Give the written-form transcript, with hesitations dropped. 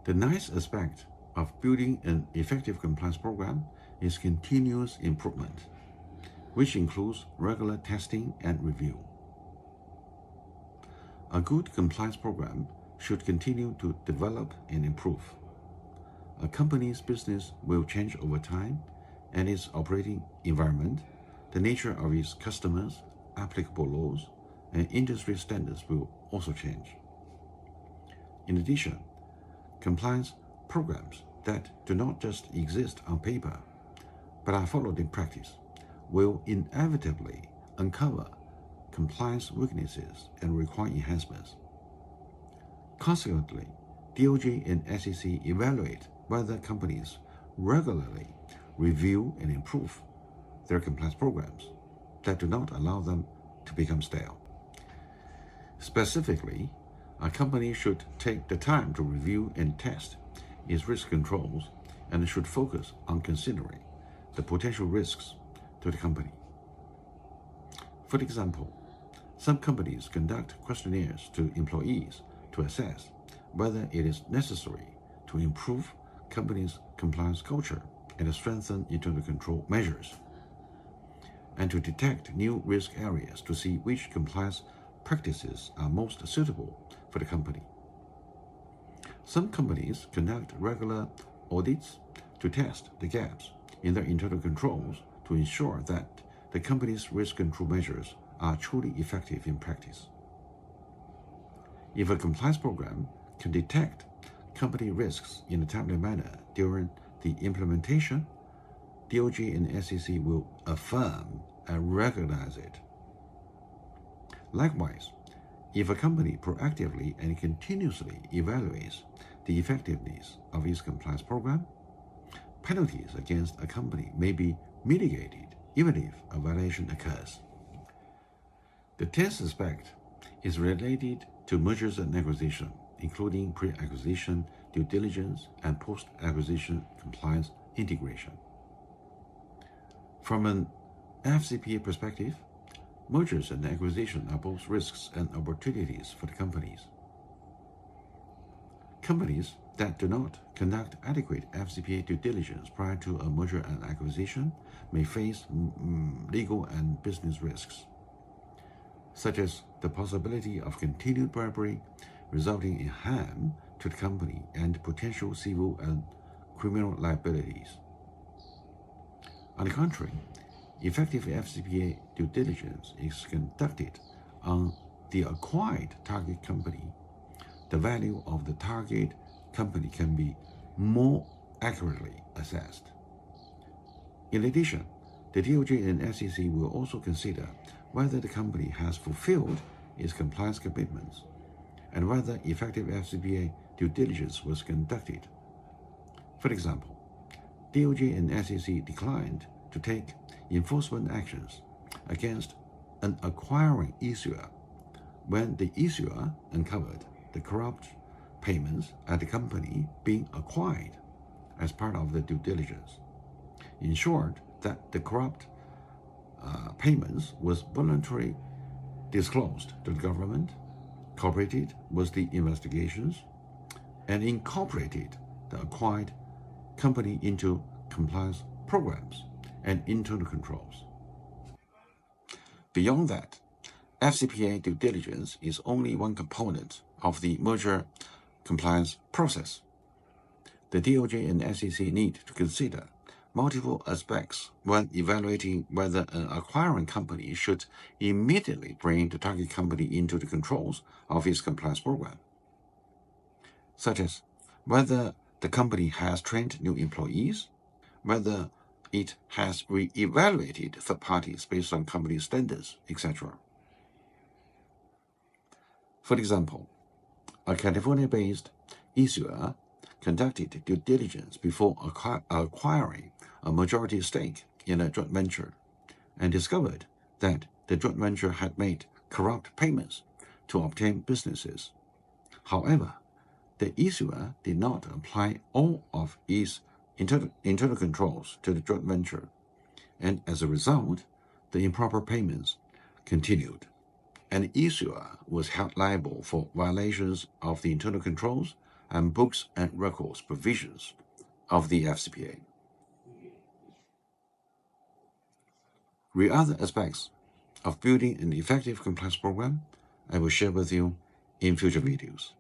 The ninth aspect of building an effective compliance program is continuous improvement, which includes regular testing and review. A good compliance program should continue to develop and improve. A company's business will change over time, and its operating environment, the nature of its customers, applicable laws, and industry standards will also change. In addition, compliance programs that do not just exist on paper, but are followed in practice, will inevitably uncover compliance weaknesses and require enhancements. Consequently, DOJ and SEC evaluate whether companies regularly review and improve their compliance programs that do not allow them to become stale. Specifically, a company should take the time to review and test its risk controls and should focus on considering the potential risks to the company. For example, some companies conduct questionnaires to employees to assess whether it is necessary to improve company's compliance culture and strengthen internal control measures, and to detect new risk areas to see which compliance practices are most suitable for the company. Some companies conduct regular audits to test the gaps in their internal controls to ensure that the company's risk control measures are truly effective in practice. If a compliance program can detect company risks in a timely manner during the implementation, DOJ and SEC will affirm and recognize it. Likewise, if a company proactively and continuously evaluates the effectiveness of its compliance program, penalties against a company may be mitigated even if a violation occurs. The 10th aspect is related to mergers and acquisition, including pre-acquisition due diligence and post-acquisition compliance integration. From an FCPA perspective, mergers and acquisition are both risks and opportunities for the companies. Companies that do not conduct adequate FCPA due diligence prior to a merger and acquisition may face legal and business risks, such as the possibility of continued bribery resulting in harm to the company and potential civil and criminal liabilities. On the contrary, effective FCPA due diligence is conducted on the acquired target company. The value of the target company can be more accurately assessed. In addition, the DOJ and SEC will also consider whether the company has fulfilled its compliance commitments and whether effective FCPA due diligence was conducted. For example, DOJ and SEC declined to take enforcement actions against an acquiring issuer when the issuer uncovered the corrupt payments at the company being acquired as part of the due diligence, ensured that the corrupt payments was voluntarily disclosed to the government, cooperated with the investigations, and incorporated the acquired company into compliance programs and internal controls. Beyond that, FCPA due diligence is only one component of the merger compliance process. The DOJ and SEC need to consider multiple aspects when evaluating whether an acquiring company should immediately bring the target company into the controls of its compliance program, such as whether the company has trained new employees, whether it has re-evaluated third parties based on company standards, etc. For example, a California-based issuer conducted due diligence before acquiring a majority stake in a joint venture and discovered that the joint venture had made corrupt payments to obtain businesses. However, the issuer did not apply all of its internal controls to the joint venture, and as a result, the improper payments continued, and the issuer was held liable for violations of the internal controls and books and records provisions of the FCPA. With other aspects of building an effective compliance program, I will share with you in future videos.